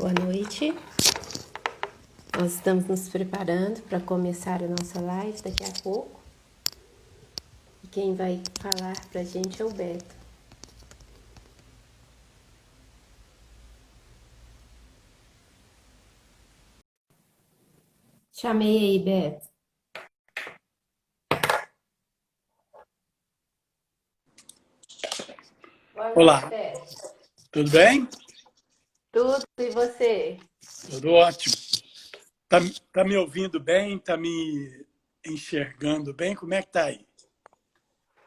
Boa noite. Nós estamos nos preparando para começar a nossa live daqui a pouco. E quem vai falar para a gente é o Beto. Chamei aí, Beto. Boa noite, Olá, Beto. tudo bem? Tudo, e você? Tudo ótimo. Tá me ouvindo bem? Tá me enxergando bem? Como é que tá aí?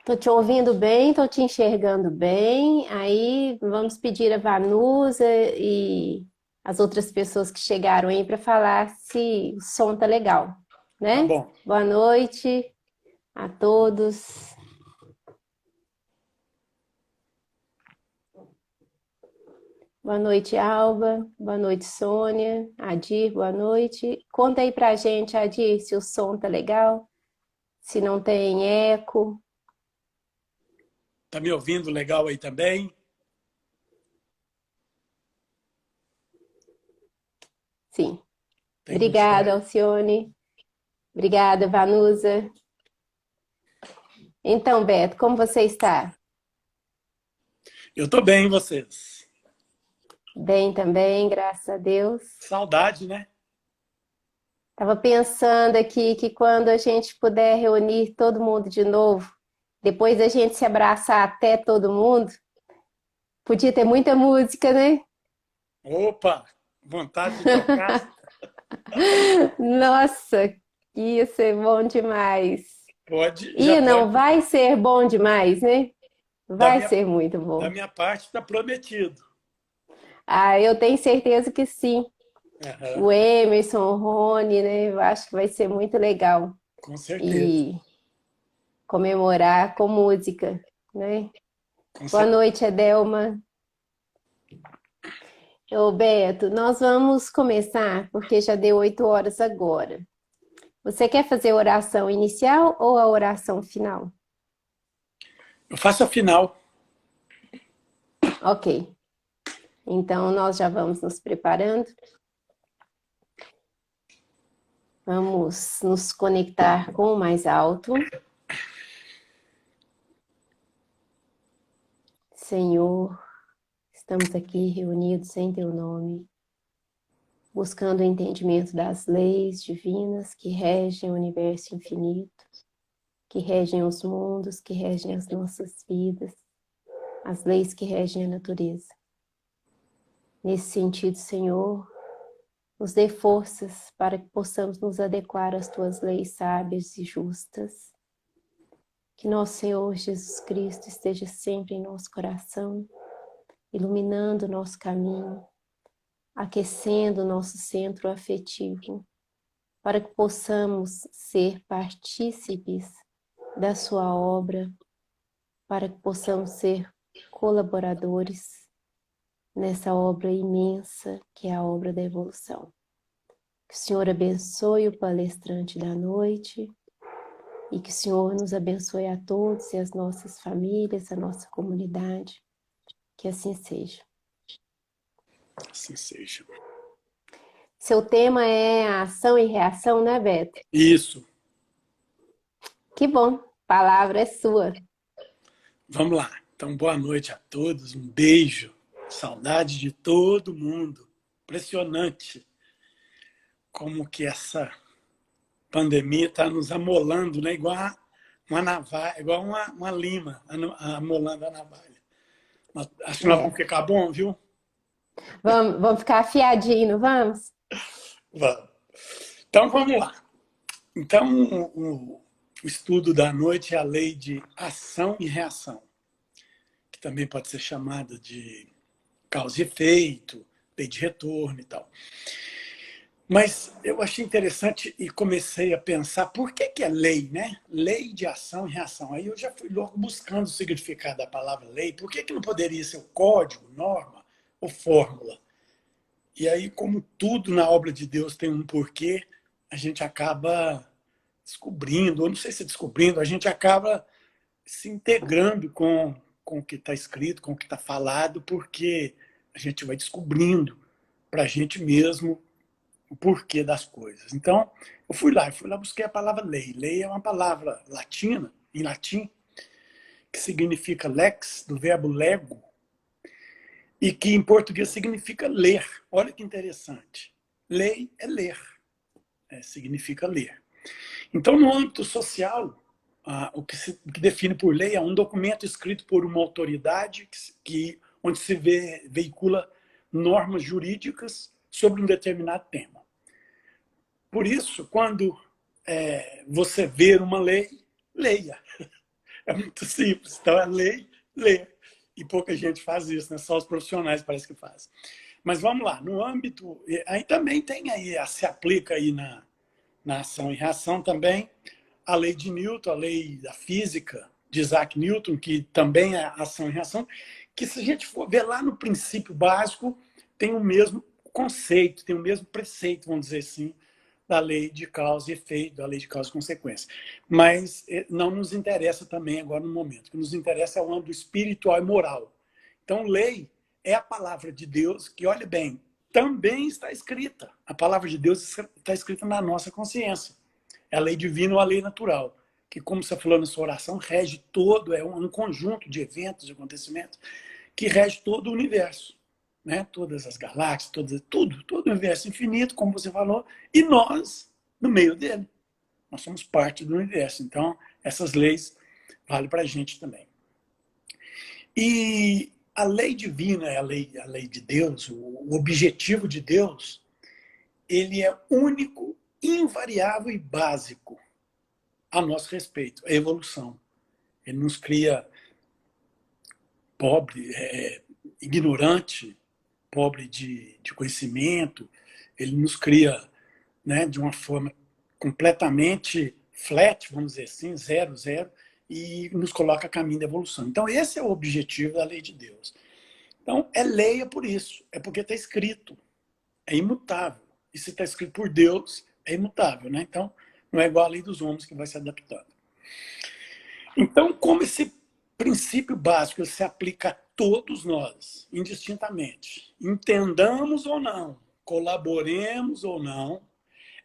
Tô te ouvindo bem, tô te enxergando bem. Aí vamos pedir a Vanusa e as outras pessoas que chegaram aí para falar se o som tá legal, Tá né? bom. Boa noite a todos. Boa noite, Alba. Boa noite, Sônia. Adir, boa noite. Conta aí pra gente, Adir, se o som tá legal, se não tem eco. Tá me ouvindo legal aí também? Sim. Tem um Obrigada, joia. Alcione. Obrigada, Vanusa. Então, Beto, como você está? Eu tô bem, e vocês? Bem também, graças a Deus. Saudade, né? Estava pensando aqui que quando a gente puder reunir todo mundo de novo, depois da gente se abraçar até todo mundo, podia ter muita música, né? Opa, vontade de tocar. Nossa, ia ser bom demais. Pode, já E não pode. vai ser bom demais, né? Da Vai minha, ser muito da bom. minha parte tá prometido. Ah, eu tenho certeza que sim. Aham, O Emerson, o Rony, né? Eu acho que vai ser muito legal. com certeza, E comemorar com música, né? com Boa certeza. noite, Adelma. Ô, Beto, nós vamos começar porque já deu 8 horas agora. Você quer fazer a oração inicial ou a oração final? Eu faço a final. Ok. Então, nós já vamos nos preparando. Vamos nos conectar com o mais alto. Senhor, estamos aqui reunidos em Teu nome, buscando o entendimento das leis divinas que regem o universo infinito, que regem os mundos, que regem as nossas vidas, as leis que regem a natureza. Nesse sentido, Senhor, nos dê forças para que possamos nos adequar às Tuas leis sábias e justas. Que nosso Senhor Jesus Cristo esteja sempre em nosso coração, iluminando o nosso caminho, aquecendo o nosso centro afetivo, para que possamos ser partícipes da sua obra, para que possamos ser colaboradores nessa obra imensa que é a obra da evolução. Que o Senhor abençoe o palestrante da noite e que o Senhor nos abençoe a todos e as nossas famílias, a nossa comunidade. Que assim seja. Assim seja. Seu tema é ação e reação, né, Beto? Isso. Que bom, a palavra é sua. Vamos lá. Então, boa noite a todos. Um beijo. Saudade de todo mundo. Impressionante como que essa pandemia está nos amolando, né? Igual uma navalha, igual uma lima amolando a navalha. Acho que nós vamos É. ficar bom, viu? Vamos ficar afiadinho, não vamos? Vamos. Então, vamos lá. Então, o estudo da noite é a lei de ação e reação, que também pode ser chamada de causa e efeito, lei de retorno e tal. Mas eu achei interessante e comecei a pensar por que é lei, né? Lei de ação e reação. Aí eu já fui logo buscando o significado da palavra lei. Por que não poderia ser o código, norma ou fórmula? E aí, como tudo na obra de Deus tem um porquê, a gente acaba descobrindo, ou não sei se descobrindo, a gente acaba se integrando com o que está escrito, com o que está falado, porque a gente vai descobrindo para a gente mesmo o porquê das coisas. Então, eu fui lá, busquei a palavra lei. Lei é uma palavra latina, em latim, que significa lex, do verbo lego, e que em português significa ler. Olha que interessante. Lei é ler, significa ler. Então, no âmbito social, o que define por lei é um documento escrito por uma autoridade onde se veicula normas jurídicas sobre um determinado tema. Por isso, quando você ver uma lei, leia. É muito simples. Então, é lei, ler. E pouca gente faz isso, né? Só os profissionais parece que fazem. Mas vamos lá, no âmbito... Aí também tem aí, se aplica aí na ação e reação também, a lei de Newton, a lei da física de Isaac Newton, que também é ação e reação, que se a gente for ver lá no princípio básico, tem o mesmo conceito, tem o mesmo preceito, vamos dizer assim, da lei de causa e efeito, da lei de causa e consequência. Mas não nos interessa também agora no momento. O que nos interessa é o âmbito espiritual e moral. Então, lei é a palavra de Deus que, olha bem, também está escrita. A palavra de Deus está escrita na nossa consciência. É a lei divina ou a lei natural, que, como você falou na sua oração, rege todo, é um conjunto de eventos, de acontecimentos, que rege todo o universo. Né? Todas as galáxias, todo o universo infinito, como você falou, e nós, no meio dele. Nós somos parte do universo. Então, essas leis valem para a gente também. E a lei divina, a lei de Deus, o objetivo de Deus, ele é único, invariável e básico a nosso respeito, a evolução. Ele nos cria pobre, ignorante, pobre de conhecimento, ele nos cria, né, de uma forma completamente flat, vamos dizer assim, zero, zero, e nos coloca a caminho da evolução. Então, esse é o objetivo da lei de Deus. Então, lei é por isso, é porque está escrito, é imutável. E se está escrito por Deus, é imutável, né? Então, não é igual a lei dos homens que vai se adaptando. Então, como esse princípio básico se aplica a todos nós, indistintamente, entendamos ou não, colaboremos ou não,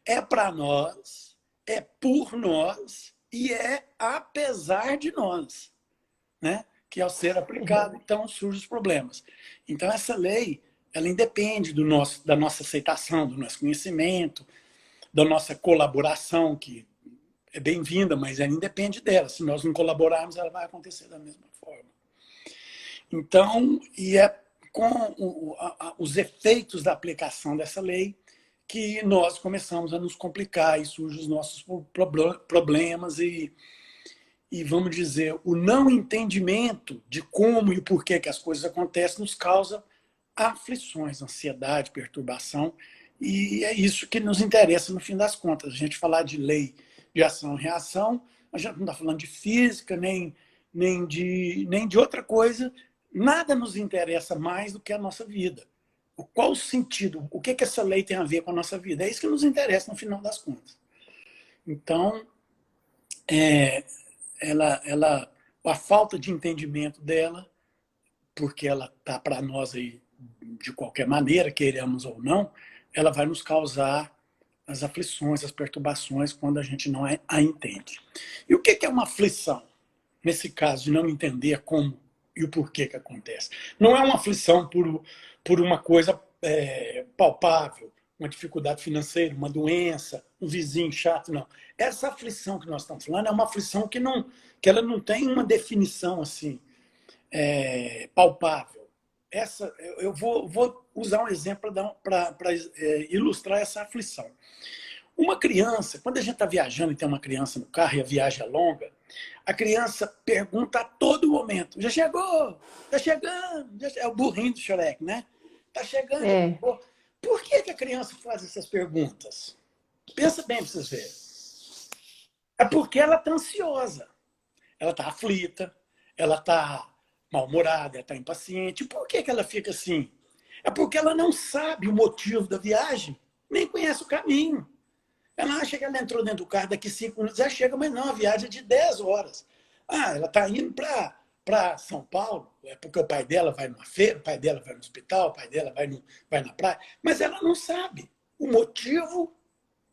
é para nós, é por nós e é apesar de nós, né? Que ao ser aplicado, então, surgem os problemas. Então, essa lei, ela independe da nossa aceitação, do nosso conhecimento, da nossa colaboração, que é bem-vinda, mas ela independe dela. Se nós não colaborarmos, ela vai acontecer da mesma forma. Então, e é com os efeitos da aplicação dessa lei que nós começamos a nos complicar e surgem os nossos problemas e vamos dizer, o não entendimento de como e o porquê que as coisas acontecem nos causa aflições, ansiedade, perturbação, e é isso que nos interessa no fim das contas. A gente falar de lei de ação e reação, a gente não está falando de física, nem de outra coisa, nada nos interessa mais do que a nossa vida. Qual o sentido? O que essa lei tem a ver com a nossa vida? É isso que nos interessa no final das contas. Então, a falta de entendimento dela, porque ela está para nós aí de qualquer maneira, queiramos ou não, ela vai nos causar as aflições, as perturbações, quando a gente não a entende. E o que é uma aflição? Nesse caso, de não entender como e o porquê que acontece. Não é uma aflição por uma coisa palpável, uma dificuldade financeira, uma doença, um vizinho chato, não. Essa aflição que nós estamos falando é uma aflição que ela não tem uma definição assim, palpável. Eu vou usar um exemplo para ilustrar essa aflição. Uma criança, quando a gente está viajando e tem uma criança no carro e a viagem é longa, a criança pergunta a todo momento: já chegou? Está chegando? É o burrinho do Shrek, né? Está chegando? É. Por que a criança faz essas perguntas? Pensa bem para vocês verem. É porque ela está ansiosa, ela está aflita, ela está mal-humorada, ela está impaciente. Por que ela fica assim? É porque ela não sabe o motivo da viagem, nem conhece o caminho. Ela acha que ela entrou dentro do carro, daqui 5 minutos já chega, mas não, a viagem é de 10 horas. Ela está indo para para São Paulo, é porque o pai dela vai numa feira, o pai dela vai no hospital, o pai dela vai na praia, mas ela não sabe o motivo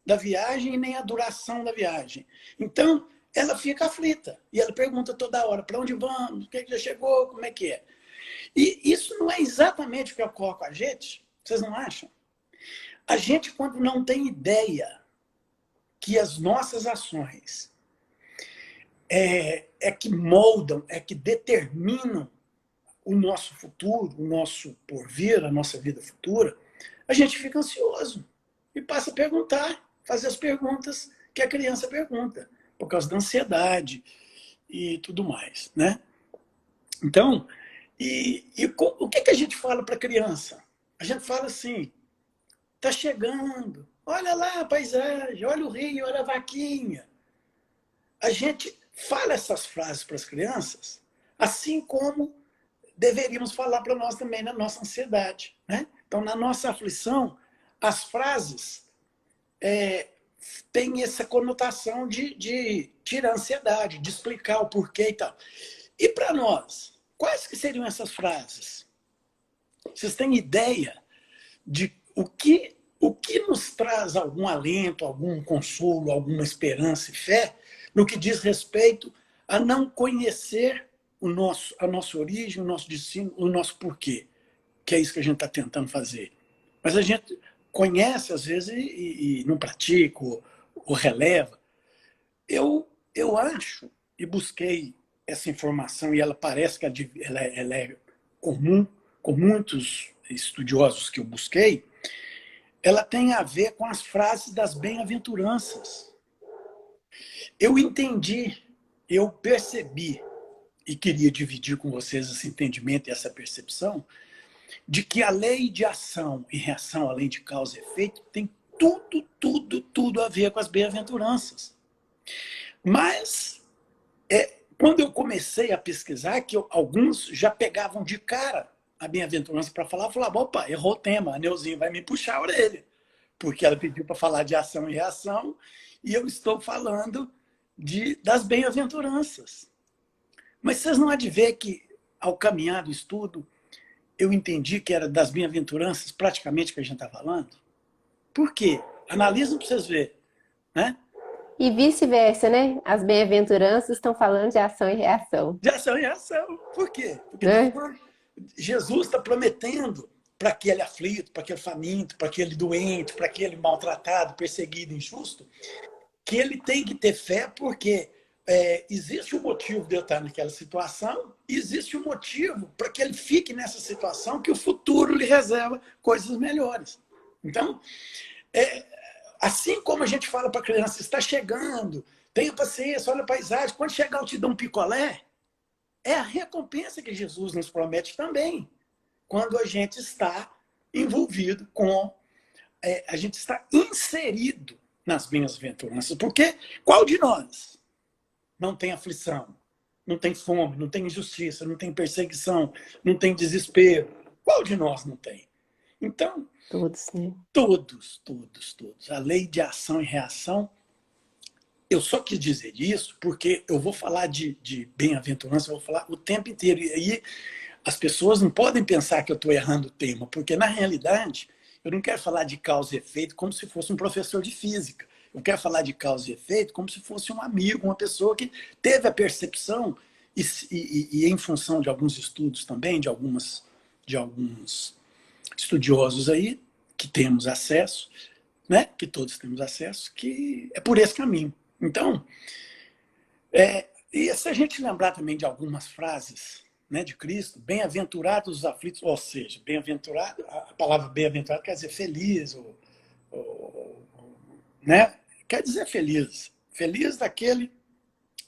da viagem e nem a duração da viagem. Então, ela fica aflita e ela pergunta toda hora: para onde vamos? O que já chegou? Como é que é? E isso não é exatamente o que ocorre com a gente? Vocês não acham? A gente, quando não tem ideia que as nossas ações é que moldam, é que determinam o nosso futuro, o nosso porvir, a nossa vida futura, a gente fica ansioso e passa a perguntar, fazer as perguntas que a criança pergunta, por causa da ansiedade e tudo mais, né? Então, o que a gente fala para a criança? A gente fala assim: está chegando, olha lá a paisagem, olha o rio, olha a vaquinha. A gente fala essas frases para as crianças, assim como deveríamos falar para nós também na nossa ansiedade, né? Então, na nossa aflição, as frases têm essa conotação de tirar a ansiedade, de explicar o porquê e tal. E para nós, quais que seriam essas frases? Vocês têm ideia de o que nos traz algum alento, algum consolo, alguma esperança e fé no que diz respeito a não conhecer a nossa origem, o nosso destino, o nosso porquê, que é isso que a gente está tentando fazer. Mas a gente conhece, às vezes, e não pratica, ou releva. Eu acho, e busquei essa informação, e ela parece que ela é comum com muitos estudiosos que eu busquei, ela tem a ver com as frases das bem-aventuranças. Eu entendi, eu percebi, e queria dividir com vocês esse entendimento e essa percepção, de que a lei de ação e reação, a lei de causa e efeito, tem tudo a ver com as bem-aventuranças. Mas, quando eu comecei a pesquisar, que alguns já pegavam de cara a bem-aventurança para falar, eu falava: opa, errou o tema, a Neuzinha vai me puxar a orelha, porque ela pediu para falar de ação e reação, e eu estou falando das bem-aventuranças. Mas vocês não há de ver que, ao caminhar do estudo, eu entendi que era das bem-aventuranças praticamente que a gente está falando? Por quê? Analisa para vocês verem, né? E vice-versa, né? As bem-aventuranças estão falando de ação e reação, De ação e reação. Por quê? Porque né? depois Jesus está prometendo para aquele aflito, para aquele faminto, para aquele doente, para aquele maltratado, perseguido, injusto, que ele tem que ter fé, porque existe um motivo de eu estar naquela situação, e existe um motivo para que ele fique nessa situação, que o futuro lhe reserva coisas melhores. Então, assim como a gente fala para a criança: está chegando, tenha paciência, olha a paisagem, quando chegar eu te dou um picolé, é a recompensa que Jesus nos promete também, quando a gente está envolvido com, a gente está inserido nas bem-aventuranças. Porque qual de nós não tem aflição, não tem fome, não tem injustiça, não tem perseguição, não tem desespero? Qual de nós não tem? Então, Todos, né? todos. A lei de ação e reação. Eu só quis dizer isso porque eu vou falar de bem-aventurança, eu vou falar o tempo inteiro. E aí as pessoas não podem pensar que eu estou errando o tema, porque na realidade eu não quero falar de causa e efeito como se fosse um professor de física. Eu quero falar de causa e efeito como se fosse um amigo, uma pessoa que teve a percepção e em função de alguns estudos também, de alguns estudiosos aí, que temos acesso, né? Que todos temos acesso, que é por esse caminho. Então, e se a gente lembrar também de algumas frases, né, de Cristo: bem-aventurados os aflitos, ou seja, bem-aventurado, a palavra bem-aventurado quer dizer feliz, né? Quer dizer feliz. Feliz daquele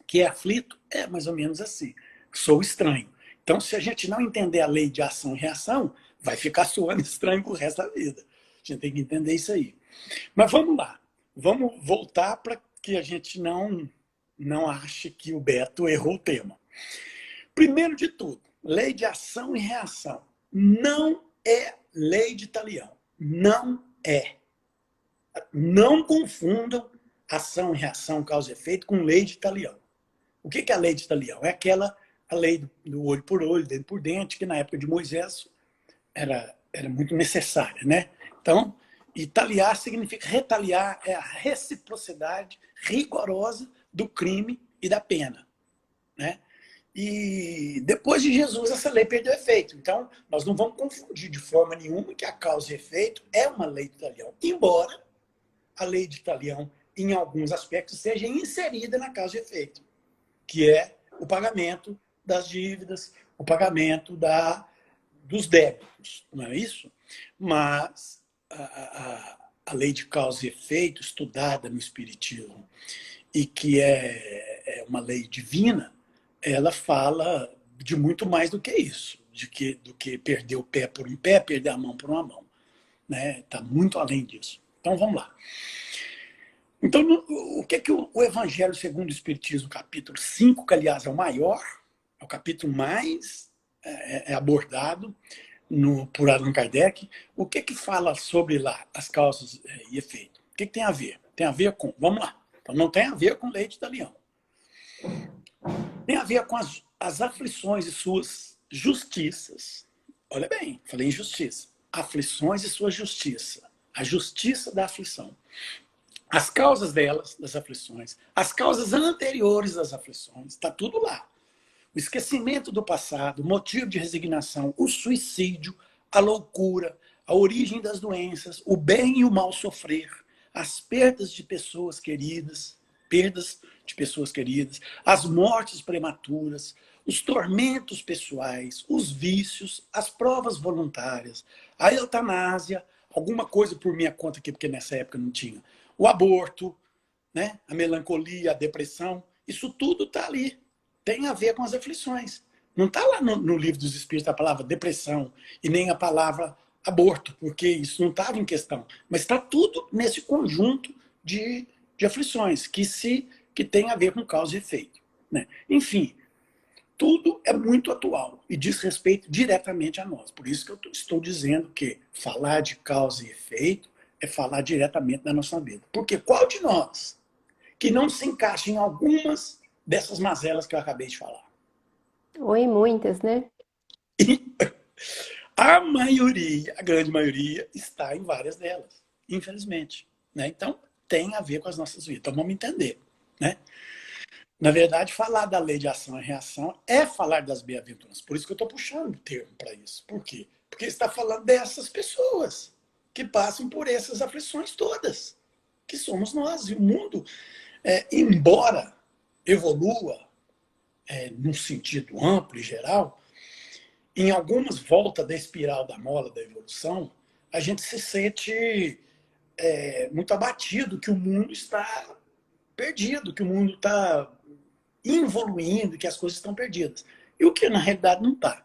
que é aflito, é mais ou menos assim. Sou estranho. Então, se a gente não entender a lei de ação e reação, vai ficar soando estranho pro resto da vida. A gente tem que entender isso aí. Mas vamos lá. Vamos voltar para que a gente não ache que o Beto errou o tema. Primeiro de tudo, lei de ação e reação. Não é lei de Talião. Não é. Não confundam ação e reação, causa e efeito com lei de Talião. O que é a lei de Talião? É aquela a lei do olho por olho, dente por dente, que na época de Moisés era muito necessária, né? Então, italiar significa retaliar, é a reciprocidade rigorosa do crime e da pena, né? E depois de Jesus, essa lei perdeu efeito. Então, nós não vamos confundir de forma nenhuma que a causa e efeito é uma lei de Italião, embora a lei de Italião, em alguns aspectos, seja inserida na causa e efeito, que é o pagamento das dívidas, o pagamento dos débitos, não é isso? Mas a lei de causa e efeito, estudada no Espiritismo, e que é uma lei divina, ela fala de muito mais do que isso, do que perder o pé por um pé, perder a mão por uma mão. Né? Está muito além disso. Então, vamos lá. Então, o que é que o Evangelho segundo o Espiritismo, capítulo 5, que aliás é o maior, é o capítulo mais abordado por Allan Kardec, o que é que fala sobre lá as causas e efeitos? O que é que tem a ver? Tem a ver com, vamos lá, então não tem a ver com lei de Italião. Tem a ver com as aflições e suas justiças. Olha bem, falei em justiça. Aflições e sua justiça. A justiça da aflição. As causas delas, das aflições, as causas anteriores das aflições, está tudo lá. O esquecimento do passado, o motivo de resignação, o suicídio, a loucura, a origem das doenças, o bem e o mal sofrer, as perdas de pessoas queridas, as mortes prematuras, os tormentos pessoais, os vícios, as provas voluntárias, a eutanásia, alguma coisa por minha conta aqui, porque nessa época não tinha, o aborto, né? A melancolia, a depressão, isso tudo está ali. Tem a ver com as aflições. Não está lá no livro dos Espíritos a palavra depressão e nem a palavra aborto, porque isso não estava em questão. Mas está tudo nesse conjunto de aflições que tem a ver com causa e efeito. Né? Enfim, tudo é muito atual e diz respeito diretamente a nós. Por isso que eu estou dizendo que falar de causa e efeito é falar diretamente da nossa vida. Porque qual de nós que não se encaixa em algumas dessas mazelas que eu acabei de falar? Ou em muitas, né? E a maioria, a grande maioria, está em várias delas, infelizmente. Né? Então, tem a ver com as nossas vidas. Então, vamos entender. Né? Na verdade, falar da lei de ação e reação é falar das bem-aventuranças. Por isso que eu estou puxando o termo para isso. Por quê? Porque está falando dessas pessoas que passam por essas aflições todas, que somos nós. E o mundo, embora evolua num sentido amplo e geral, em algumas voltas da espiral da mola da evolução, a gente se sente muito abatido que o mundo está perdido, que o mundo está evoluindo, que as coisas estão perdidas. E o que na realidade não está.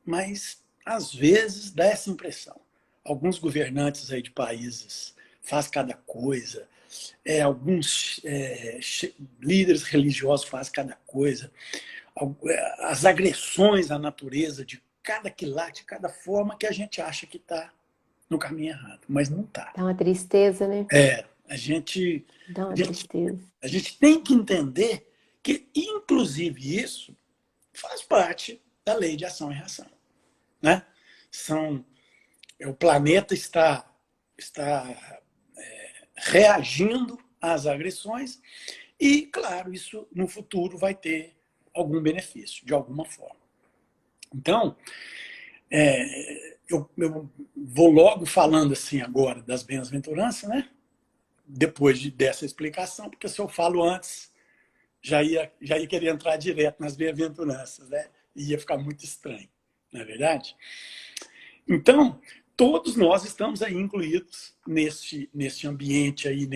Mas, às vezes, dá essa impressão. Alguns governantes aí de países fazem cada coisa, alguns líderes religiosos fazem cada coisa, as agressões à natureza de cada quilate, de cada forma que a gente acha que está no caminho errado, mas não está. Dá uma tristeza, né? A gente Dá uma tristeza. a gente tem que entender que, inclusive, isso faz parte da lei de ação e reação. Né? O planeta está reagindo às agressões e, claro, isso no futuro vai ter algum benefício, de alguma forma. Então, eu vou logo falando assim agora das bem-aventuranças, né? Depois dessa explicação, porque se eu falo antes, já ia querer entrar direto nas bem-aventuranças, né? E ia ficar muito estranho, não é verdade? Então, todos nós estamos aí incluídos nesse ambiente aí,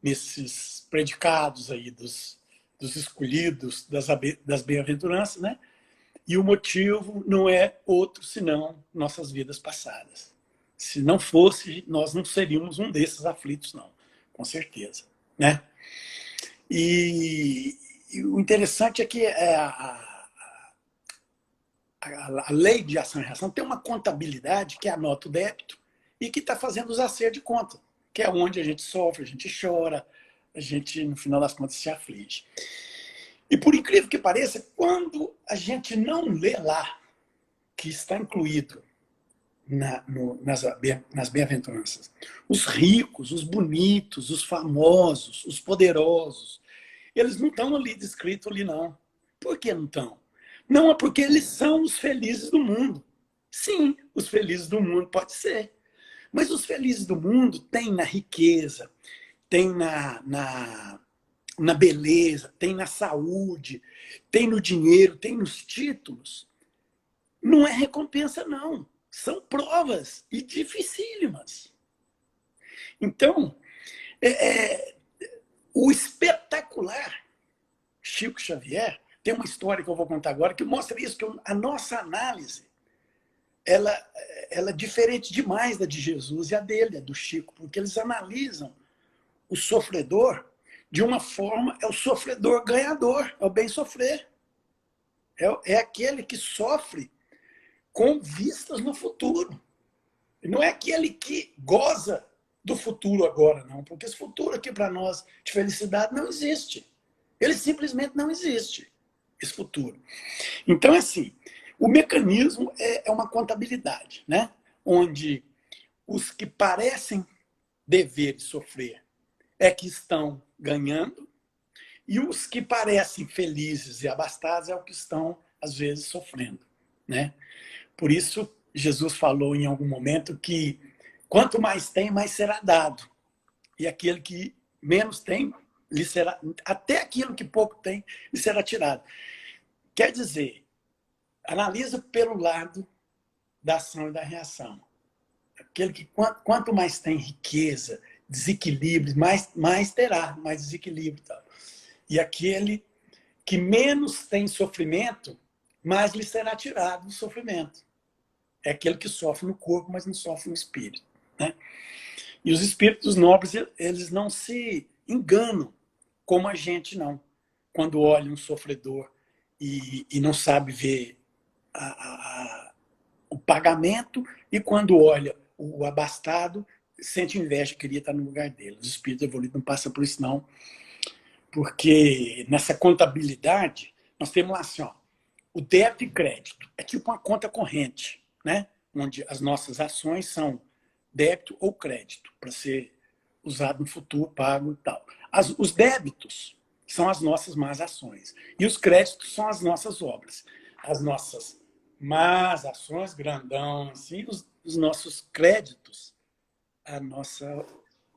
nesses predicados aí dos escolhidos, das bem-aventuranças, né? E o motivo não é outro senão nossas vidas passadas. Se não fosse, nós não seríamos um desses aflitos, não, com certeza, né? E o interessante é que a lei de ação e reação tem uma contabilidade que anota o débito e que está fazendo os acertos de conta, que é onde a gente sofre, a gente chora, a gente, no final das contas, se aflige. E por incrível que pareça, quando a gente não lê lá, que está incluído nas bem-aventuranças, os ricos, os bonitos, os famosos, os poderosos, eles não estão ali descritos ali, não. Por que não estão? Não é porque eles são os felizes do mundo. Sim, os felizes do mundo pode ser. Mas os felizes do mundo têm na riqueza, tem na beleza, tem na saúde, tem no dinheiro, tem nos títulos. Não é recompensa, não. São provas e dificílimas. Então, o espetacular Chico Xavier tem uma história que eu vou contar agora que mostra isso, que a nossa análise ela é diferente demais da de Jesus e a dele, a do Chico, porque eles analisam o sofredor de uma forma, é o sofredor ganhador, é o bem sofrer. É aquele que sofre com vistas no futuro. Não é aquele que goza do futuro agora, não, porque esse futuro aqui para nós de felicidade não existe. Ele simplesmente não existe, esse futuro. Então, assim, o mecanismo é uma contabilidade, né? Onde os que parecem dever sofrer é que estão ganhando, e os que parecem felizes e abastados é o que estão, às vezes, sofrendo, né? Por isso, Jesus falou em algum momento que quanto mais tem, mais será dado. E aquele que menos tem, lhe será, até aquilo que pouco tem, lhe será tirado. Quer dizer, analisa pelo lado da ação e da reação. Aquele que quanto mais tem riqueza, desequilíbrio, mais terá, mais desequilíbrio. E aquele que menos tem sofrimento, mais lhe será tirado o sofrimento. É aquele que sofre no corpo, mas não sofre no espírito, né? E os espíritos nobres, eles não se enganam como a gente, não. Quando olha um sofredor e não sabe ver o pagamento, e quando olha o abastado, sente inveja, queria estar no lugar dele. Os espíritos evoluídos não passam por isso, não. Porque nessa contabilidade, nós temos lá assim, ó, o débito e crédito. É tipo uma conta corrente, né? Onde as nossas ações são débito ou crédito, para ser usado no futuro, pago e tal. Os débitos são as nossas más ações. E os créditos são as nossas obras. As nossas más ações, grandão, assim, os nossos créditos, a nossa...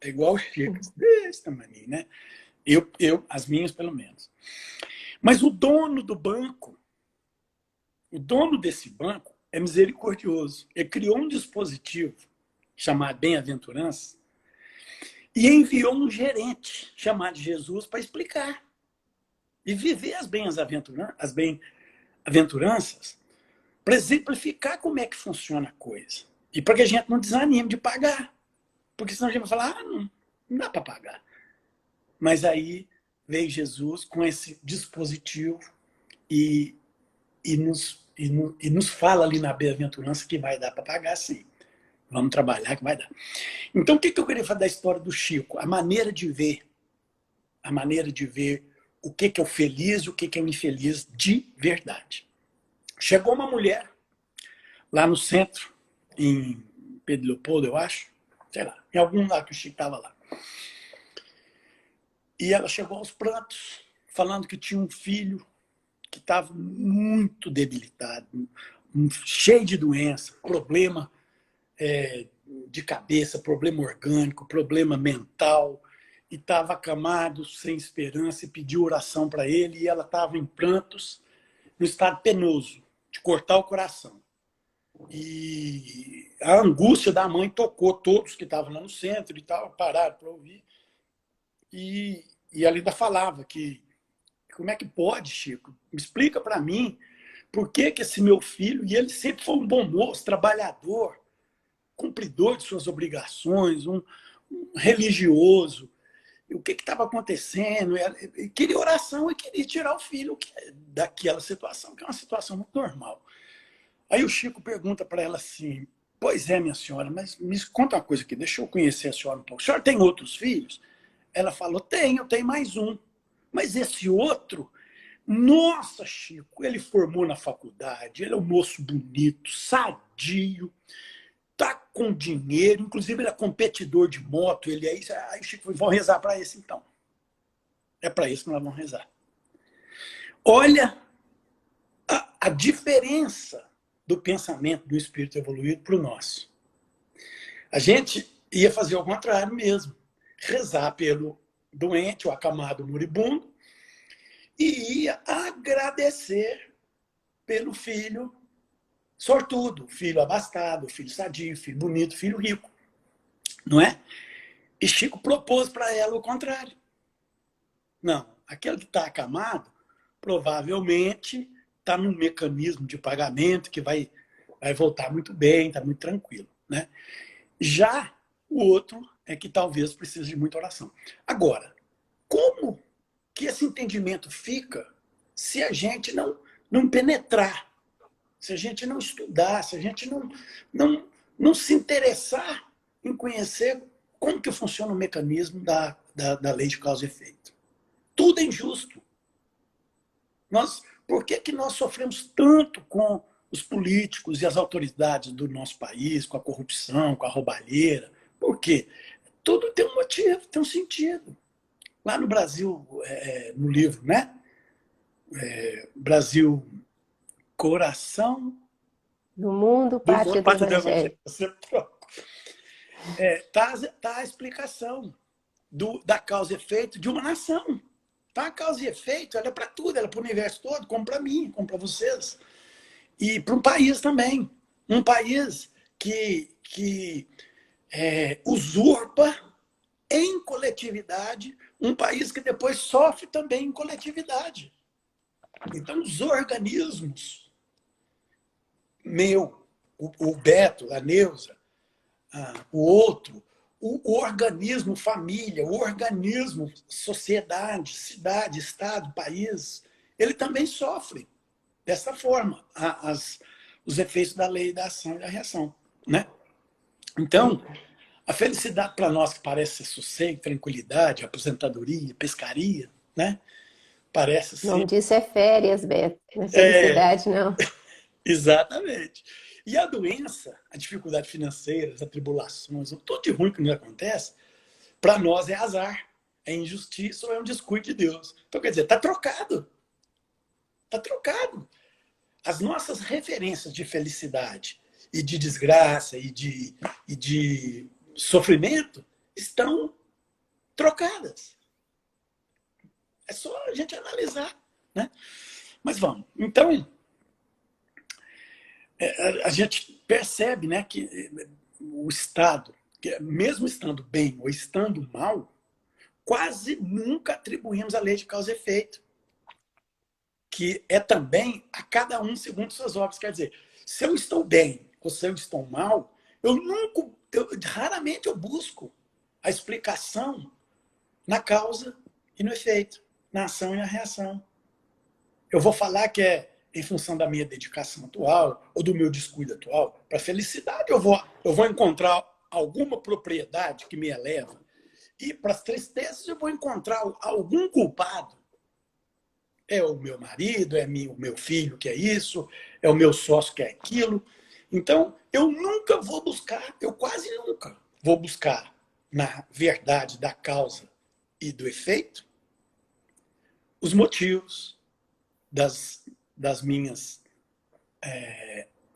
É igual o Chico, desse tamanho, né? As minhas, pelo menos. Mas o dono do banco, o dono desse banco é misericordioso. Ele criou um dispositivo chamado Bem-aventurança e enviou um gerente chamado Jesus para explicar e viver as bem-aventuranças para exemplificar como é que funciona a coisa. E para que a gente não desanime de pagar. Porque senão a gente vai falar, não dá para pagar. Mas aí veio Jesus com esse dispositivo e nos fala ali na bem-aventurança que vai dar para pagar, sim. Vamos trabalhar que vai dar. Então, o que eu queria falar da história do Chico? A maneira de ver o que é o feliz e o que é o infeliz de verdade. Chegou uma mulher lá no centro, em Pedro Leopoldo, eu acho, sei lá, em algum lugar que o Chico estava lá. E ela chegou aos prantos, falando que tinha um filho que estava muito debilitado, cheio de doença, problema de cabeça, problema orgânico, problema mental, e estava acamado, sem esperança, e pediu oração para ele, e ela estava em prantos, no estado penoso, de cortar o coração. E a angústia da mãe tocou todos que estavam lá no centro e tal, pararam para ouvir. E ela ainda falava que, como é que pode, Chico? Me explica para mim por que esse meu filho, e ele sempre foi um bom moço, trabalhador, cumpridor de suas obrigações, um religioso. O que estava acontecendo? Ele queria oração e queria tirar o filho daquela situação, que é uma situação muito normal. Aí o Chico pergunta para ela assim, pois é, minha senhora, mas me conta uma coisa aqui, deixa eu conhecer a senhora um pouco. A senhora tem outros filhos? Ela falou, tenho mais um. Mas esse outro Nossa, Chico, ele formou na faculdade, ele é um moço bonito, sadio, tá com dinheiro, inclusive ele é competidor de moto, ele é isso. Aí, Chico, vão rezar para esse então. É para isso que nós vamos rezar. Olha a diferença do pensamento do espírito evoluído para o nosso. A gente ia fazer o contrário mesmo. Rezar pelo doente, o acamado moribundo, e ia agradecer pelo filho sortudo, filho abastado, filho sadio, filho bonito, filho rico. Não é? E Chico propôs para ela o contrário. Não, aquele que está acamado, provavelmente está num mecanismo de pagamento que vai voltar muito bem, está muito tranquilo. Né? Já o outro é que talvez precise de muita oração. Agora, como que esse entendimento fica se a gente não penetrar, se a gente não estudar, se a gente não se interessar em conhecer como que funciona o mecanismo da lei de causa e efeito? Tudo é injusto. Por que nós sofremos tanto com os políticos e as autoridades do nosso país, com a corrupção, com a roubalheira? Por quê? Tudo tem um motivo, tem um sentido. Lá no Brasil, no livro, né? Brasil, coração Do mundo, do pátria do pátria do Evangelho. Evangelho. Tá a explicação da causa e efeito de uma nação. Tá? A causa e efeito, ela é para tudo, ela é para o universo todo, como para mim, como para vocês. E para um país também. Um país que usurpa em coletividade, um país que depois sofre também em coletividade. Então, os organismos, o Beto, a Neuza, o outro, o organismo família, o organismo sociedade, cidade, estado, país, ele também sofre dessa forma os efeitos da lei da ação e da reação. Né? Então, a felicidade para nós que parece ser sossego, tranquilidade, aposentadoria, pescaria, né? Parece O nome ser... disso é férias, Beto. Não é felicidade, não. Exatamente. E a doença, a dificuldade financeira, as atribulações, tudo de ruim que nos acontece, para nós é azar, é injustiça ou é um descuido de Deus. Então, quer dizer, está trocado. Está trocado. As nossas referências de felicidade e de desgraça e de sofrimento estão trocadas. É só a gente analisar. Né? Mas vamos. Então, a gente percebe, né, que o Estado, mesmo estando bem ou estando mal, quase nunca atribuímos a lei de causa e efeito, que é também a cada um segundo suas obras. Quer dizer, se eu estou bem ou se eu estou mal, raramente eu busco a explicação na causa e no efeito, na ação e na reação. Eu vou falar que é em função da minha dedicação atual ou do meu descuido atual. Para a felicidade, eu vou encontrar alguma propriedade que me eleva. E para as tristezas, eu vou encontrar algum culpado. É o meu marido, é o meu filho que é isso, é o meu sócio que é aquilo. Então, eu nunca vou buscar, eu quase nunca vou buscar na verdade da causa e do efeito os motivos das minhas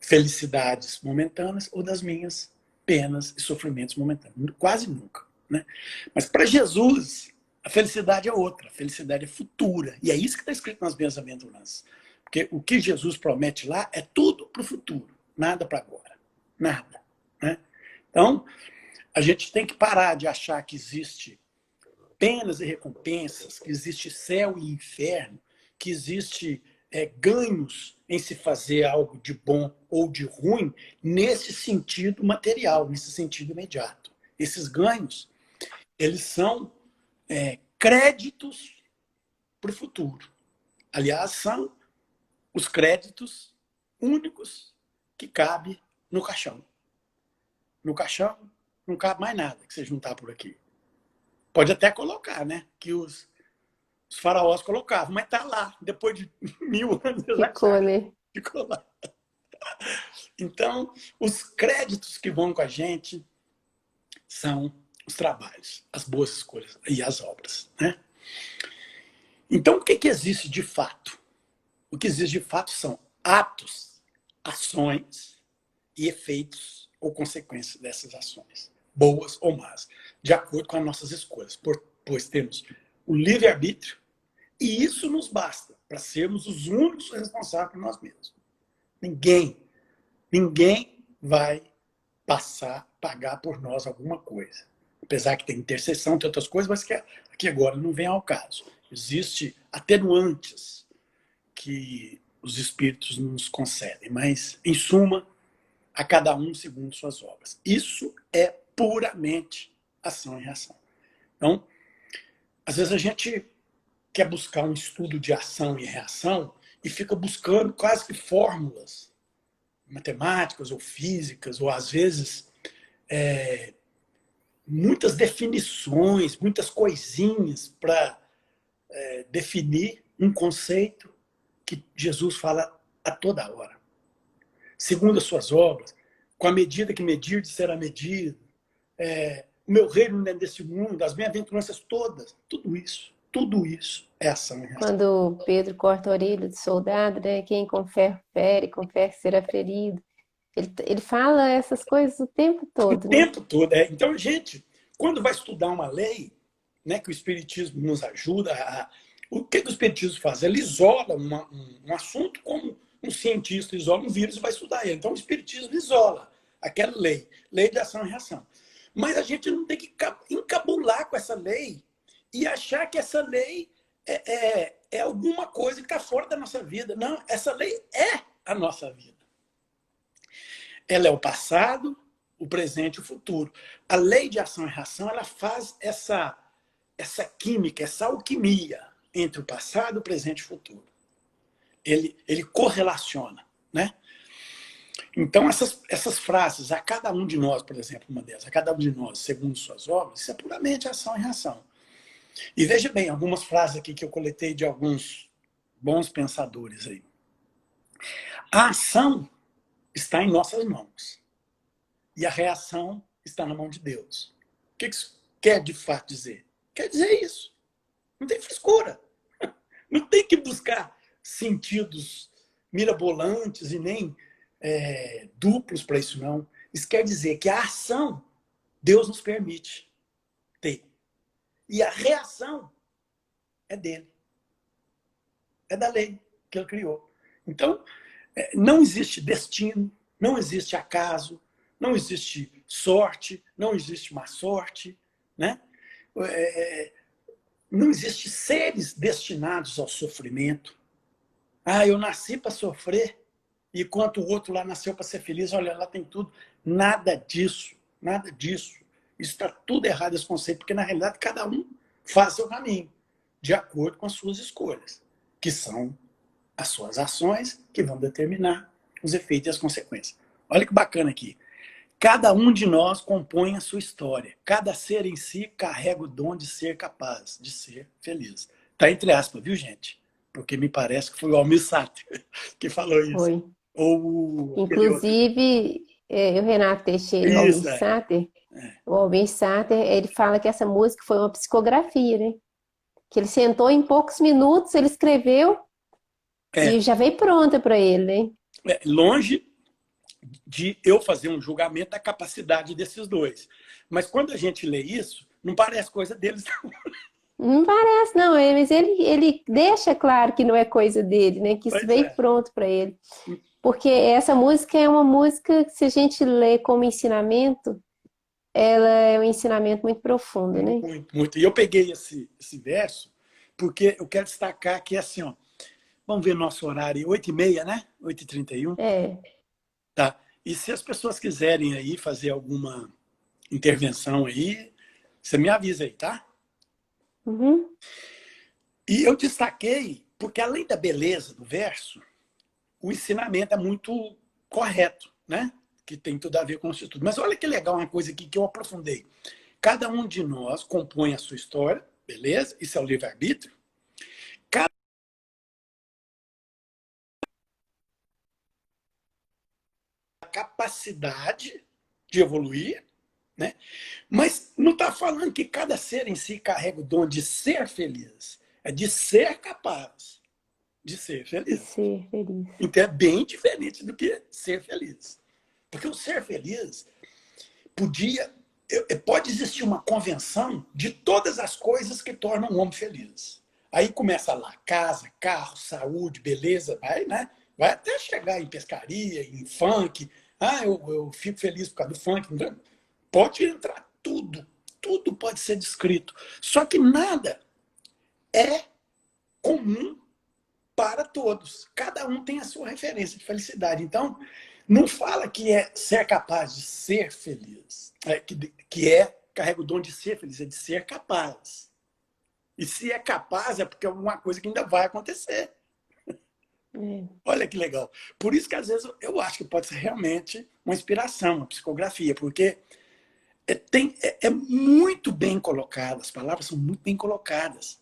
felicidades momentâneas ou das minhas penas e sofrimentos momentâneos. Quase nunca. Né? Mas para Jesus, a felicidade é outra. A felicidade é futura. E é isso que está escrito nas bem-aventuranças. Porque o que Jesus promete lá é tudo para o futuro. Nada para agora. Nada. Né? Então, a gente tem que parar de achar que existe penas e recompensas, que existe céu e inferno, que existe ganhos em se fazer algo de bom ou de ruim nesse sentido material, nesse sentido imediato. Esses ganhos, eles são créditos para o futuro. Aliás, são os créditos únicos que cabem no caixão. No caixão não cabe mais nada que você juntar por aqui. Pode até colocar, né, que os Os faraós colocavam, mas está lá. Depois de 1000 anos, eles Ficou, acharam. né? Ficou lá. Então, os créditos que vão com a gente são os trabalhos, as boas escolhas e as obras, né? Então, o que existe de fato? O que existe de fato são atos, ações e efeitos ou consequências dessas ações, boas ou más, de acordo com as nossas escolhas, pois temos o livre-arbítrio e isso nos basta para sermos os únicos responsáveis por nós mesmos. Ninguém vai pagar por nós alguma coisa. Apesar que tem intercessão, tem outras coisas, mas que aqui agora não vem ao caso. Existem atenuantes que os espíritos nos concedem, mas, em suma, a cada um segundo suas obras. Isso é puramente ação e reação. Então, às vezes a gente quer buscar um estudo de ação e reação e fica buscando quase que fórmulas matemáticas ou físicas, ou às vezes muitas definições, muitas coisinhas para definir um conceito que Jesus fala a toda hora. Segundo as suas obras, com a medida que medir, será medido, o meu reino não é desse mundo, as bem-aventuranças todas, tudo isso é ação e reação. Quando Pedro corta a orelha do soldado, né? Quem com ferro fere, com ferro será ferido. Ele fala essas coisas o tempo todo, O né? tempo todo. Então, gente, quando vai estudar uma lei, né, que o Espiritismo nos ajuda, o que o Espiritismo faz? Ele isola um assunto como um cientista isola um vírus e vai estudar ele. Então, o Espiritismo isola aquela lei de ação e reação. Mas a gente não tem que encabular com essa lei e achar que essa lei é alguma coisa que está fora da nossa vida. Não, essa lei é a nossa vida. Ela é o passado, o presente e o futuro. A lei de ação e reação, ela faz essa química, essa alquimia entre o passado, o presente e o futuro. Ele correlaciona, né? Então, essas frases, a cada um de nós, por exemplo, uma delas, a cada um de nós, segundo suas obras, isso é puramente ação e reação. E veja bem, algumas frases aqui que eu coletei de alguns bons pensadores aí. A ação está em nossas mãos. E a reação está na mão de Deus. O que isso quer de fato dizer? Quer dizer isso. Não tem frescura. Não tem que buscar sentidos mirabolantes e nem duplos para isso, não. Isso quer dizer que a ação Deus nos permite ter. E a reação é dele. É da lei que ele criou. Então, não existe destino, não existe acaso, não existe sorte, não existe má sorte, né? Não existe seres destinados ao sofrimento. Ah, eu nasci para sofrer, enquanto o outro lá nasceu para ser feliz. Olha, lá tem tudo. Nada disso, nada disso. Isso está tudo errado, esse conceito, porque na realidade cada um faz seu caminho, de acordo com as suas escolhas, que são as suas ações que vão determinar os efeitos e as consequências. Olha que bacana aqui. Cada um de nós compõe a sua história. Cada ser em si carrega o dom de ser capaz de ser feliz. Está entre aspas, viu, gente? Porque me parece que foi o Almir Sater que falou isso. Foi. Ou inclusive, o Renato Teixeira e o Almir Sater, o Almir Sater, ele fala que essa música foi uma psicografia, né? Que ele sentou em poucos minutos, ele escreveu e já veio pronta para ele, né? Longe de eu fazer um julgamento da capacidade desses dois. Mas quando a gente lê isso, não parece coisa deles, não. Não parece, não, mas ele deixa claro que não é coisa dele, né? Que isso veio pronto para ele. Porque essa música é uma música que, se a gente lê como ensinamento, ela é um ensinamento muito profundo, né? Muito, muito. E eu peguei esse verso porque eu quero destacar que, assim, ó, vamos ver nosso horário, 8h30, né? 8h31. Tá. E se as pessoas quiserem aí fazer alguma intervenção aí, você me avisa aí, tá? Uhum. E eu destaquei, porque além da beleza do verso, o ensinamento é muito correto, né? Que tem tudo a ver com isso tudo. Mas olha que legal uma coisa aqui que eu aprofundei. Cada um de nós compõe a sua história, beleza? Isso é o livre-arbítrio. capacidade de evoluir, né? Mas não está falando que cada ser em si carrega o dom de ser feliz. É de ser capaz de ser de feliz. ser feliz. Então é bem diferente do que ser feliz. Porque o ser feliz pode existir uma convenção de todas as coisas que tornam o homem feliz. Aí começa lá, casa, carro, saúde, beleza, vai, né? Vai até chegar em pescaria, em funk. Ah, eu fico feliz por causa do funk. Então, pode entrar tudo. Tudo pode ser descrito. Só que nada é comum para todos. Cada um tem a sua referência de felicidade. Então, não fala que é ser capaz de ser feliz. Carrega o dom de ser feliz, é de ser capaz. E se é capaz, é porque é alguma coisa que ainda vai acontecer. Olha que legal. Por isso que, às vezes, eu acho que pode ser realmente uma inspiração, uma psicografia, porque é muito bem colocado, as palavras são muito bem colocadas.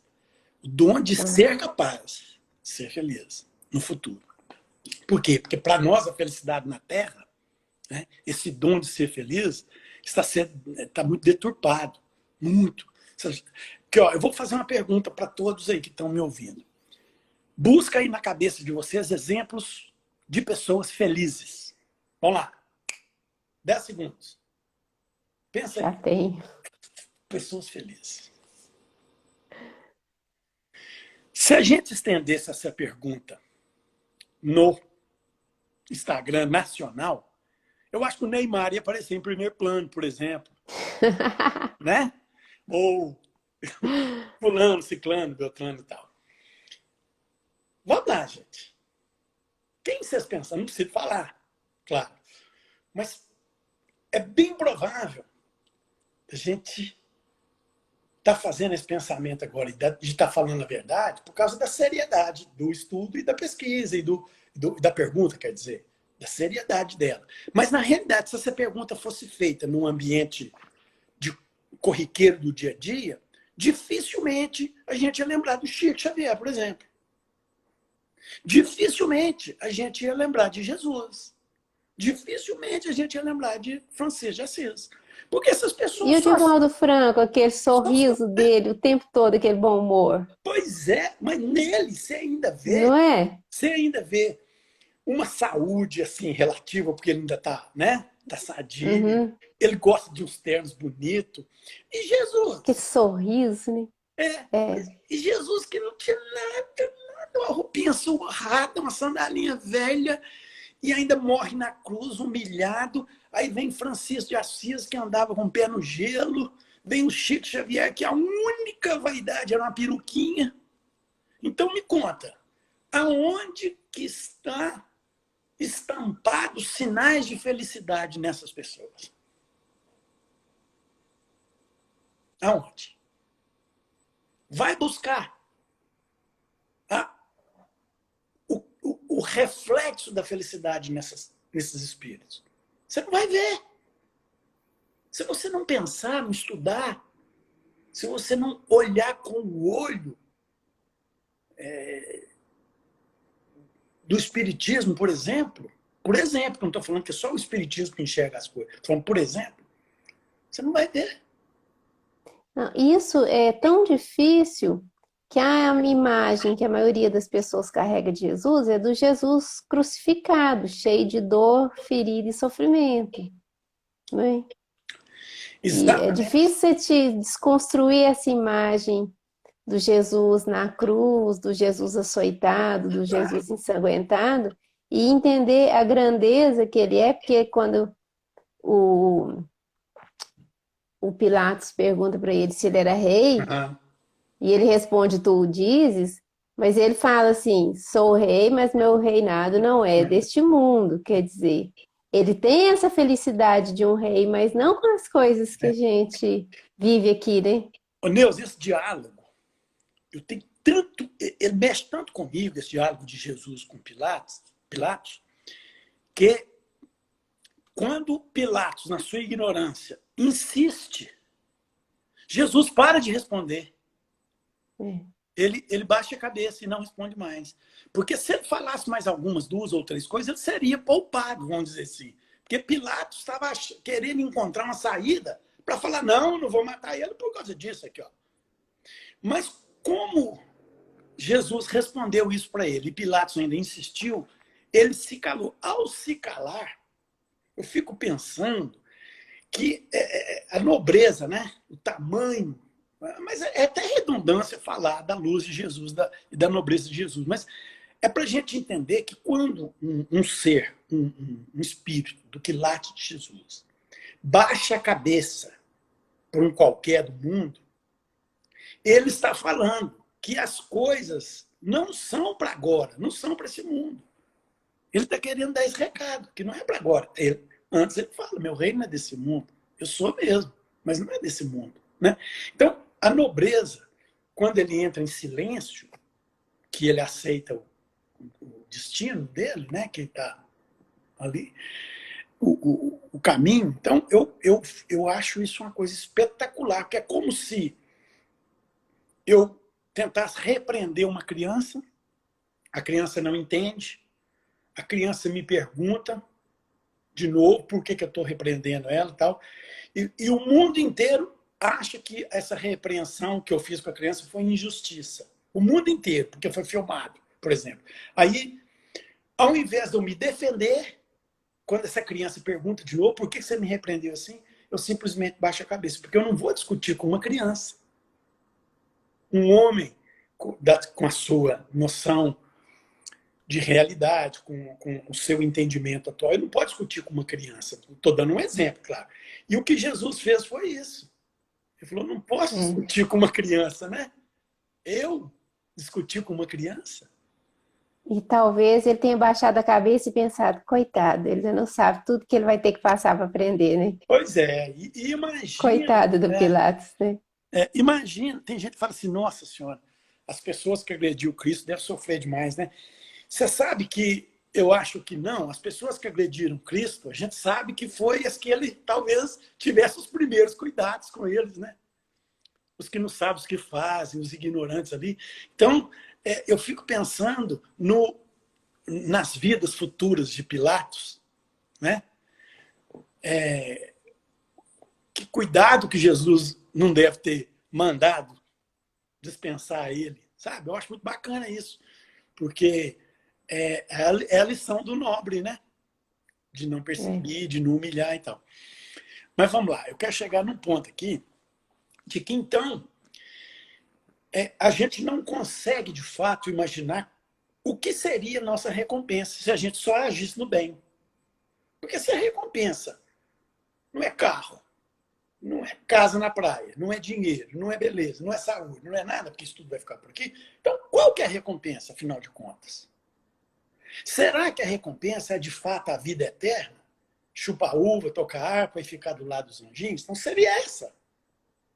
O dom de ser capaz de ser feliz no futuro. Por quê? Porque para nós a felicidade na Terra, né, esse dom de ser feliz, está muito deturpado. Muito. Que, ó, eu vou fazer uma pergunta para todos aí que estão me ouvindo. Busca aí na cabeça de vocês exemplos de pessoas felizes. Vamos lá. 10 segundos. Pensa Já aí. tem. Pessoas felizes. Se a gente estendesse essa pergunta no Instagram nacional, eu acho que o Neymar ia aparecer em primeiro plano, por exemplo. Né? Ou fulano, ciclano, beltrano e tal. Vamos lá, gente. Quem vocês pensam? Não preciso falar, claro. Mas é bem provável a gente estar fazendo esse pensamento agora, de estar falando a verdade, por causa da seriedade do estudo e da pesquisa, e da pergunta, quer dizer, da seriedade dela. Mas, na realidade, se essa pergunta fosse feita num ambiente de corriqueiro do dia a dia, dificilmente a gente ia lembrar do Chico Xavier, por exemplo. Dificilmente a gente ia lembrar de Jesus. Dificilmente a gente ia lembrar de Francisco de Assis. Porque essas E pessoas o só... Divaldo Franco, aquele sorriso dele o tempo todo, aquele bom humor. Pois é, mas nele Não é? você ainda vê uma saúde assim relativa, porque ele ainda está, né? Tá sadio. Uhum. Ele gosta de uns ternos bonitos. E Que Jesus, sorriso, né? É. e Jesus que não tinha nada, uma roupinha surrada, uma sandalinha velha, e ainda morre na cruz, humilhado. Aí vem Francisco de Assis, que andava com o pé no gelo. Vem o Chico Xavier, que a única vaidade era uma peruquinha. Então me conta, aonde que está estampados sinais de felicidade nessas pessoas? Aonde? Vai buscar o reflexo da felicidade nesses espíritos. Você não vai ver. Se você não pensar, não estudar, se você não olhar com o olho do espiritismo, por exemplo, não estou falando que é só o espiritismo que enxerga as coisas, estou falando, por exemplo, você não vai ver. Não, isso é tão difícil que a imagem que a maioria das pessoas carrega de Jesus é do Jesus crucificado, cheio de dor, ferida e sofrimento, não é? E é Exatamente. difícil você te desconstruir essa imagem do Jesus na cruz, do Jesus açoitado, do Jesus ensanguentado, e entender a grandeza que ele é, porque quando o, o Pilatos pergunta para ele se ele era rei, Uhum. e ele responde, tu o dizes, mas ele fala assim, sou rei, mas meu reinado não é deste mundo, quer dizer, ele tem essa felicidade de um rei, mas não com as coisas que a gente vive aqui, né? Ô, Neuza, esse diálogo, eu tenho tanto, ele mexe tanto comigo, esse diálogo de Jesus com Pilatos, que quando Pilatos, na sua ignorância, insiste, Jesus para de responder. É. Ele baixa a cabeça e não responde mais. Porque se ele falasse mais algumas, 2 ou 3 coisas, ele seria poupado, vamos dizer assim. Porque Pilatos estava querendo encontrar uma saída para falar, não, não vou matar ele por causa disso aqui. Ó. Mas como Jesus respondeu isso para ele e Pilatos ainda insistiu, ele se calou. Ao se calar, eu fico pensando que a nobreza, né? O tamanho, mas é até redundância falar da luz de Jesus e da nobreza de Jesus, mas é para a gente entender que quando um ser, um espírito do quilate de Jesus, baixa a cabeça para um qualquer do mundo, ele está falando que as coisas não são para agora, não são para esse mundo. Ele está querendo dar esse recado, que não é para agora. Antes ele fala, meu reino não é desse mundo. Eu sou mesmo, mas não é desse mundo. Né? Então, a nobreza, quando ele entra em silêncio, que ele aceita o destino dele, né, que está ali, o caminho. Então, eu acho isso uma coisa espetacular, porque é como se eu tentasse repreender uma criança, a criança não entende, a criança me pergunta de novo por que eu estou repreendendo ela e tal, e o mundo inteiro acha que essa repreensão que eu fiz com a criança foi injustiça. O mundo inteiro, porque foi filmado, por exemplo. Aí, ao invés de eu me defender, quando essa criança pergunta de novo, por que você me repreendeu assim? Eu simplesmente baixo a cabeça, porque eu não vou discutir com uma criança. Um homem com a sua noção de realidade, com o seu entendimento atual, ele não pode discutir com uma criança. Estou dando um exemplo, claro. E o que Jesus fez foi isso. Ele falou, não posso discutir com uma criança, né? Eu discutir com uma criança? E talvez ele tenha baixado a cabeça e pensado, coitado, ele ainda não sabe tudo que ele vai ter que passar para aprender, né? Pois é, e imagina... Coitado do Pilatos, né? Imagina, tem gente que fala assim, nossa senhora, as pessoas que agrediu Cristo devem sofrer demais, né? Você sabe que eu acho que não, as pessoas que agrediram Cristo, a gente sabe que foi as que ele talvez tivesse os primeiros cuidados com eles, né? Os que não sabem o que fazem, os ignorantes ali. Então, eu fico pensando nas vidas futuras de Pilatos, né? Que cuidado que Jesus não deve ter mandado dispensar ele, sabe? Eu acho muito bacana isso, porque é a lição do nobre, né? De não perseguir, de não humilhar e tal. Mas vamos lá, eu quero chegar num ponto aqui de que, então, a gente não consegue, de fato, imaginar o que seria a nossa recompensa se a gente só agisse no bem. Porque se a recompensa não é carro, não é casa na praia, não é dinheiro, não é beleza, não é saúde, não é nada, porque isso tudo vai ficar por aqui, então qual que é a recompensa, afinal de contas? Será que a recompensa é, de fato, a vida eterna? Chupar uva, tocar harpa e ficar do lado dos anjinhos? Então seria essa.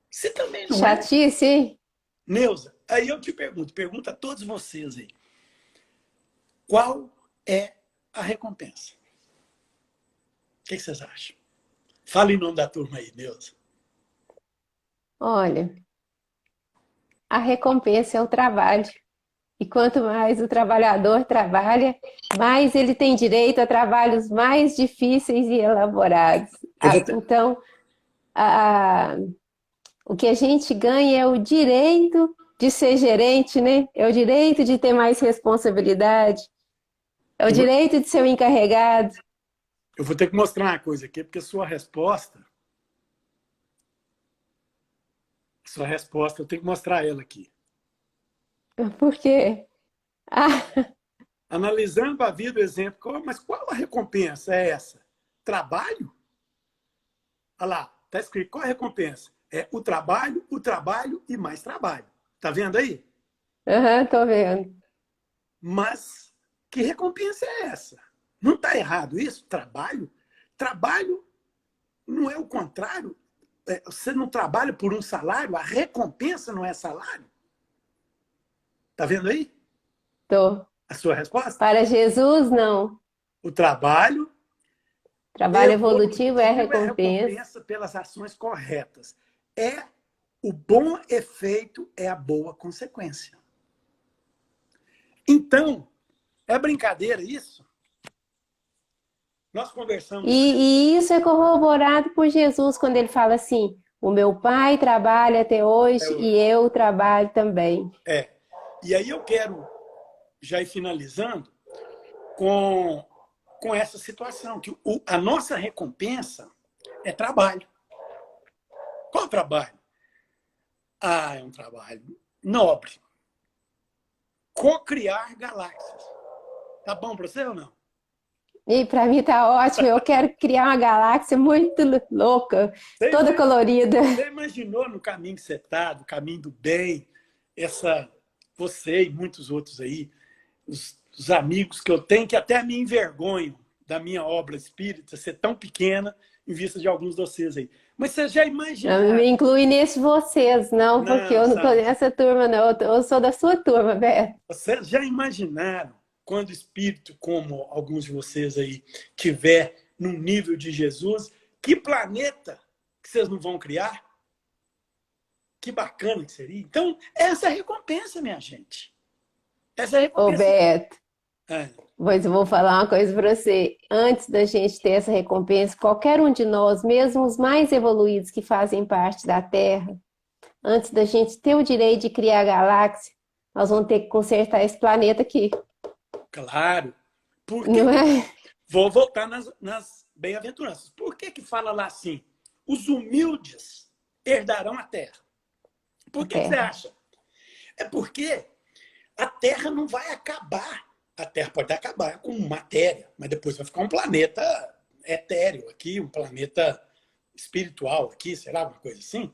Você também não é? Chatice, hein? Neuza, aí eu te pergunto a todos vocês aí. Qual é a recompensa? O que vocês acham? Fala em nome da turma aí, Neuza. Olha, a recompensa é o trabalho. E quanto mais o trabalhador trabalha, mais ele tem direito a trabalhos mais difíceis e elaborados. Então, a- o que a gente ganha é o direito de ser gerente, né? É o direito de ter mais responsabilidade, é o direito de ser o encarregado. Eu vou ter que mostrar uma coisa aqui, porque sua resposta, eu tenho que mostrar ela aqui. Por quê? Ah, Analisando a vida, o exemplo, mas qual a recompensa é essa? Trabalho? Olha lá, está escrito, qual a recompensa? É o trabalho e mais trabalho. Está vendo aí? aham, tô vendo. Mas que recompensa é essa? Não está errado isso? Trabalho? Trabalho não é o contrário. Você não trabalha por um salário, a recompensa não é salário. Está vendo aí Tô. a sua resposta? Para Jesus, não. O trabalho Trabalho evolutivo é evolutivo é recompensa. recompensa pelas ações corretas. O bom efeito é a boa consequência. Então, é brincadeira isso? Nós conversamos. E isso é corroborado por Jesus quando ele fala assim: o meu pai trabalha até hoje e eu trabalho também. É. E aí eu quero já ir finalizando com essa situação, que a nossa recompensa é trabalho. Qual trabalho? Ah, é um trabalho nobre. Cocriar galáxias. Tá bom para você ou não? E para mim tá ótimo. Eu quero criar uma galáxia muito louca, toda colorida. Você imaginou no caminho que você está, do caminho do bem, você e muitos outros aí, os amigos que eu tenho, que até me envergonham da minha obra espírita ser tão pequena em vista de alguns de vocês aí. Mas você já Não me imaginaram? inclui nesse vocês, não, porque Não, eu não tô sabe? nessa turma, não. Eu sou da sua turma, Beto. Vocês já imaginaram quando o espírito, como alguns de vocês aí, tiver no nível de Jesus, que planeta que vocês não vão criar? Que bacana que seria. Então, essa é a recompensa, minha gente. Essa é a Ô, recompensa. Beto, É, pois eu vou falar uma coisa para você. Antes da gente ter essa recompensa, qualquer um de nós, mesmo os mais evoluídos que fazem parte da Terra, antes da gente ter o direito de criar a galáxia, nós vamos ter que consertar esse planeta aqui, claro. Por que não que... é? Vou voltar nas bem-aventuranças. Por que que fala lá assim? Os humildes herdarão a terra. A Por que você Terra. acha? É porque a Terra não vai acabar. A Terra pode acabar com matéria, mas depois vai ficar um planeta etéreo aqui, um planeta espiritual aqui, sei lá, uma coisa assim.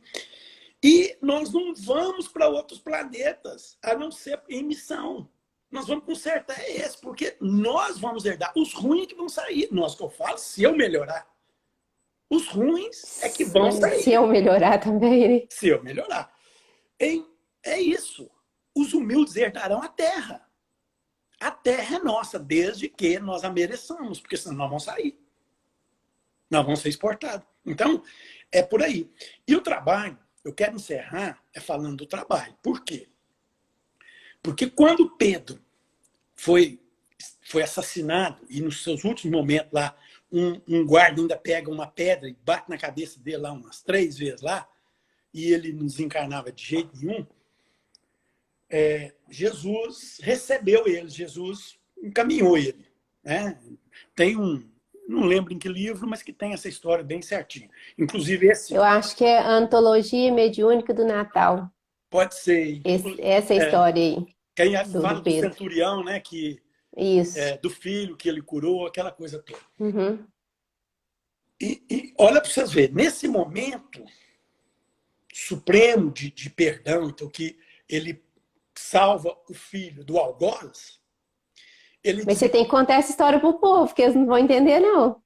E nós não vamos para outros planetas, a não ser em missão. Nós vamos consertar esse, porque nós vamos herdar. Os ruins que vão sair, nós que eu falo, se eu melhorar. Os ruins é que vão Se eu sair, melhorar também, né? se eu melhorar. É isso. Os humildes herdarão a terra. A terra é nossa, desde que nós a mereçamos, porque senão nós vamos sair. Nós vamos ser exportados. Então, é por aí. E o trabalho, eu quero encerrar falando do trabalho. Por quê? Porque quando Pedro foi assassinado, e nos seus últimos momentos lá, um guarda ainda pega uma pedra e bate na cabeça dele lá umas 3 vezes lá, e ele não desencarnava de jeito nenhum, Jesus recebeu ele, Jesus encaminhou ele. Né? Tem não lembro em que livro, mas que tem essa história bem certinha. Inclusive esse Eu acho que é a Antologia Mediúnica do Natal. pode ser. Essa história aí, Quem do fala do Pedro. centurião, né, Isso. do filho que ele curou, aquela coisa toda. Uhum. E olha para vocês verem, nesse momento supremo de perdão, então que ele salva o filho do algoz, ele Mas diz... você tem que contar essa história pro povo, porque eles não vão entender, não.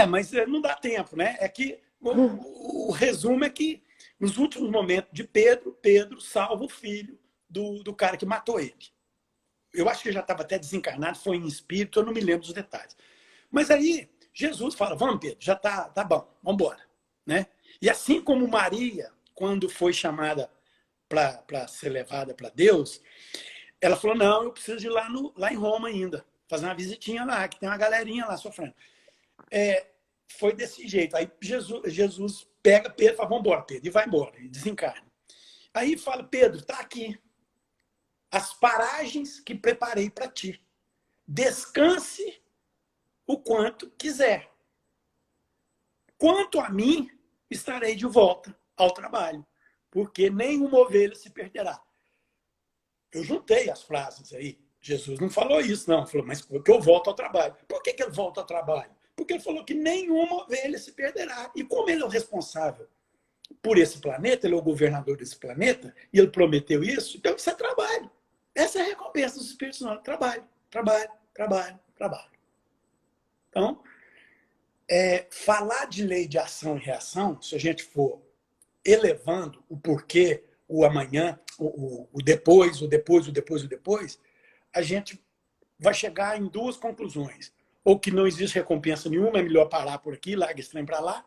Mas não dá tempo, né? É que o resumo é que nos últimos momentos de Pedro salva o filho do cara que matou ele. Eu acho que ele já estava até desencarnado, foi em espírito, eu não me lembro dos detalhes. Mas aí Jesus fala, vamos Pedro, já tá bom, vamos embora. Né? E assim como Maria, quando foi chamada para ser levada para Deus, ela falou, não, eu preciso ir lá em Roma ainda, fazer uma visitinha lá, que tem uma galerinha lá sofrendo. Foi desse jeito. Aí Jesus pega Pedro e fala, vamos embora, Pedro, e vai embora, e desencarna. Aí fala, Pedro, tá aqui as paragens que preparei para ti. Descanse o quanto quiser. Quanto a mim, estarei de volta ao trabalho, porque nenhuma ovelha se perderá. Eu juntei as frases aí. Jesus não falou isso, não. Ele falou, mas porque eu volto ao trabalho. Por que ele volta ao trabalho? Porque ele falou que nenhuma ovelha se perderá. E como ele é o responsável por esse planeta, ele é o governador desse planeta, e ele prometeu isso, então isso é trabalho. Essa é a recompensa dos espíritos não. Trabalho, trabalho, trabalho, trabalho. Então, falar de lei de ação e reação, se a gente for elevando o porquê, o amanhã, o depois, o depois, o depois, o depois, a gente vai chegar em 2 conclusões. Ou que não existe recompensa nenhuma, é melhor parar por aqui, larga esse trem para lá.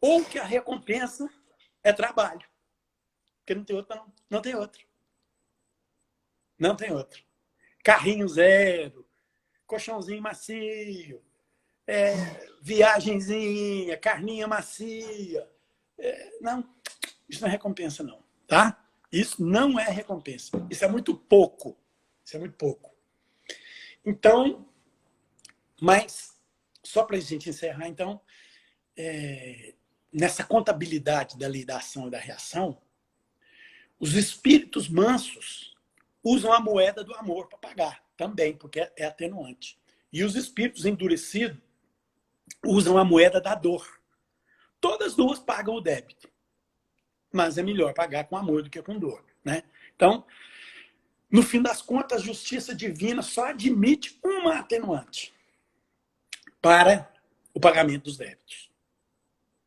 Ou que a recompensa é trabalho. Porque não tem outra, não. Não tem outra. Não tem outra. Carrinho zero, colchãozinho macio, viagenzinha, carninha macia. Não, isso não é recompensa, não. Tá? Isso não é recompensa. Isso é muito pouco. Isso é muito pouco. Então, mas, só para a gente encerrar, então, nessa contabilidade da lei da ação e da reação, os espíritos mansos usam a moeda do amor para pagar também, porque é atenuante. E os espíritos endurecidos usam a moeda da dor. Todas duas pagam o débito, mas é melhor pagar com amor do que com dor, né? Então, no fim das contas, a justiça divina só admite uma atenuante para o pagamento dos débitos,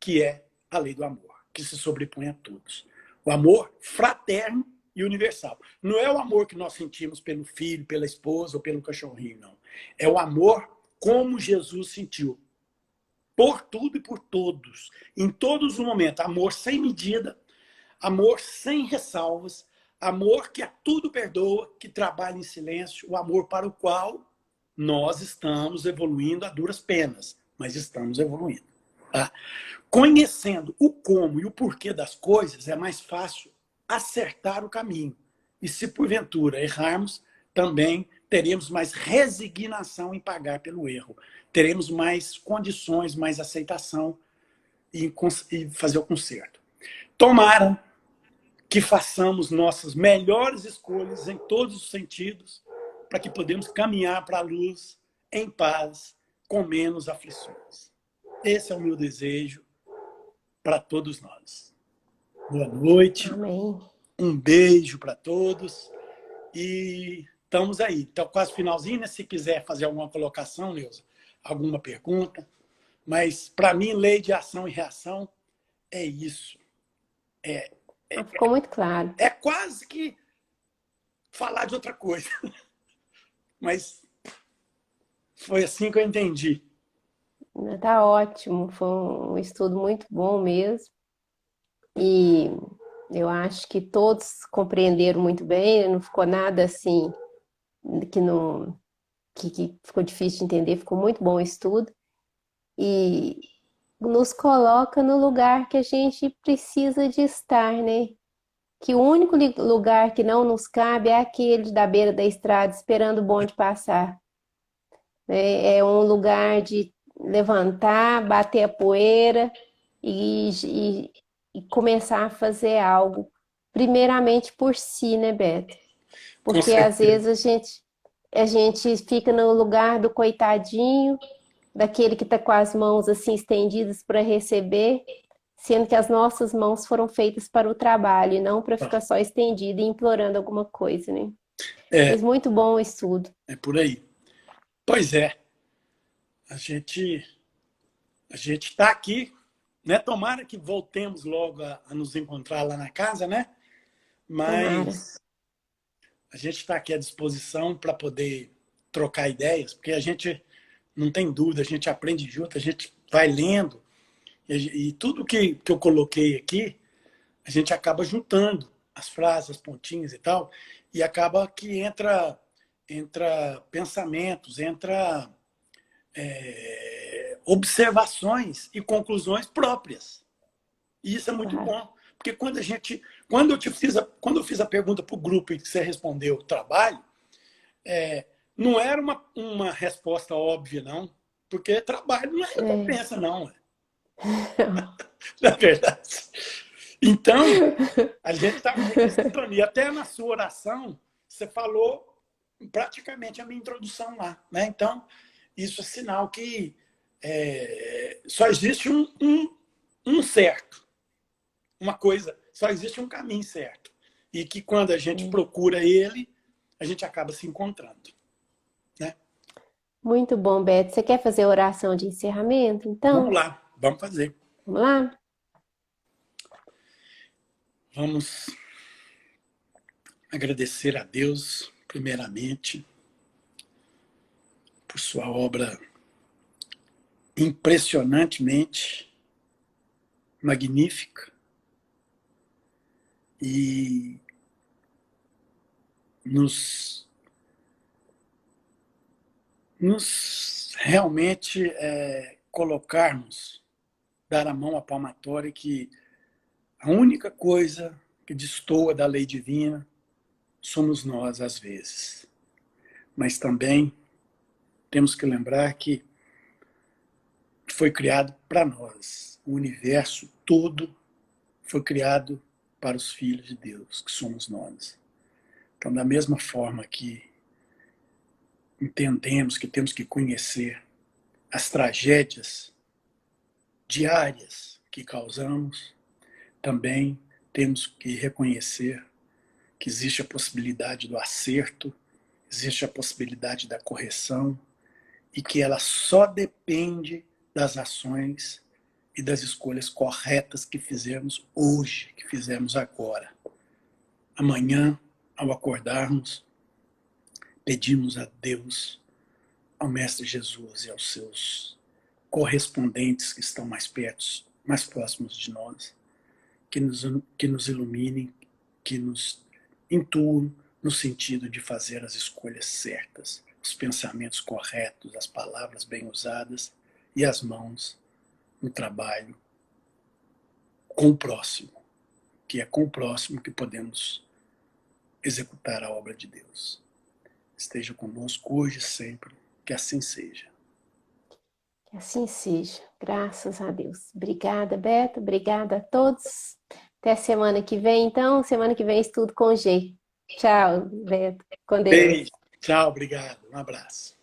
que é a lei do amor, que se sobrepõe a todos. O amor fraterno e universal. Não é o amor que nós sentimos pelo filho, pela esposa ou pelo cachorrinho, não. É o amor como Jesus sentiu. Por tudo e por todos. Em todos os momentos. Amor sem medida, amor sem ressalvas, amor que a tudo perdoa, que trabalha em silêncio, o amor para o qual nós estamos evoluindo a duras penas, mas estamos evoluindo. Tá? Conhecendo o como e o porquê das coisas, é mais fácil acertar o caminho. E se porventura errarmos, também teremos mais resignação em pagar pelo erro. Teremos mais condições, mais aceitação e fazer o conserto. Tomara que façamos nossas melhores escolhas em todos os sentidos, para que podemos caminhar para a luz em paz, com menos aflições. Esse é o meu desejo para todos nós. Boa noite. Amém. Um beijo para todos. E estamos aí. Então, quase finalzinho, né? Se quiser fazer alguma colocação, Neuza, alguma pergunta. Mas, para mim, lei de ação e reação é isso. Ficou muito claro. É quase que falar de outra coisa. Mas foi assim que eu entendi. Tá ótimo, foi um estudo muito bom mesmo. E eu acho que todos compreenderam muito bem, não ficou nada assim que não que ficou difícil de entender, ficou muito bom o estudo e nos coloca no lugar que a gente precisa de estar, né? Que o único lugar que não nos cabe é aquele da beira da estrada esperando o bonde passar. É um lugar de levantar, bater a poeira e começar a fazer algo, primeiramente por si, né, Beto? Com Porque às certeza. vezes a gente fica no lugar do coitadinho, daquele que está com as mãos assim estendidas para receber, sendo que as nossas mãos foram feitas para o trabalho e não para ficar só estendida e implorando alguma coisa, né? Mas É, muito bom o estudo. é por aí. Pois é. A gente está aqui, né? Tomara que voltemos logo a nos encontrar lá na casa, né? Tomara. Mas a gente está aqui à disposição para poder trocar ideias, porque a gente não tem dúvida, a gente aprende junto, a gente vai lendo, e tudo que eu coloquei aqui, a gente acaba juntando as frases, as pontinhas e tal, e acaba que entra pensamentos, entra observações e conclusões próprias. E isso é muito Claro. bom, porque quando eu fiz a pergunta para o grupo e que você respondeu o trabalho, não era uma resposta óbvia, não, porque trabalho não é É. recompensa, não. Na verdade. Então, a gente está muito em sintonia. Até na sua oração, você falou praticamente a minha introdução lá. Né? Então, isso é sinal que só existe um certo, uma coisa, só existe um caminho certo. E que quando a gente procura ele, a gente acaba se encontrando. Né? Muito bom, Beto. Você quer fazer a oração de encerramento, Vamos então? lá, vamos fazer. Vamos lá? Vamos agradecer a Deus, primeiramente, por sua obra impressionantemente magnífica e nos realmente colocarmos, dar a mão à palmatória que a única coisa que destoa da lei divina somos nós, às vezes. Mas também temos que lembrar que foi criado para nós. O universo todo foi criado para os filhos de Deus, que somos nós. Então, da mesma forma que entendemos que temos que conhecer as tragédias diárias que causamos, também temos que reconhecer que existe a possibilidade do acerto, existe a possibilidade da correção e que ela só depende das ações e das escolhas corretas que fizemos hoje, que fizemos agora. Amanhã, ao acordarmos, pedimos a Deus, ao Mestre Jesus e aos seus correspondentes que estão mais perto, mais próximos de nós, que nos iluminem, que nos intuam no sentido de fazer as escolhas certas, os pensamentos corretos, as palavras bem usadas e as mãos no trabalho com o próximo, que é com o próximo que podemos executar a obra de Deus. Esteja conosco hoje e sempre, que assim seja. Que assim seja, graças a Deus. Obrigada, Beto, obrigada a todos. Até semana que vem, então. Semana que vem, estudo com G. Tchau, Beto. Com Deus. Beijo, tchau, obrigado, um abraço.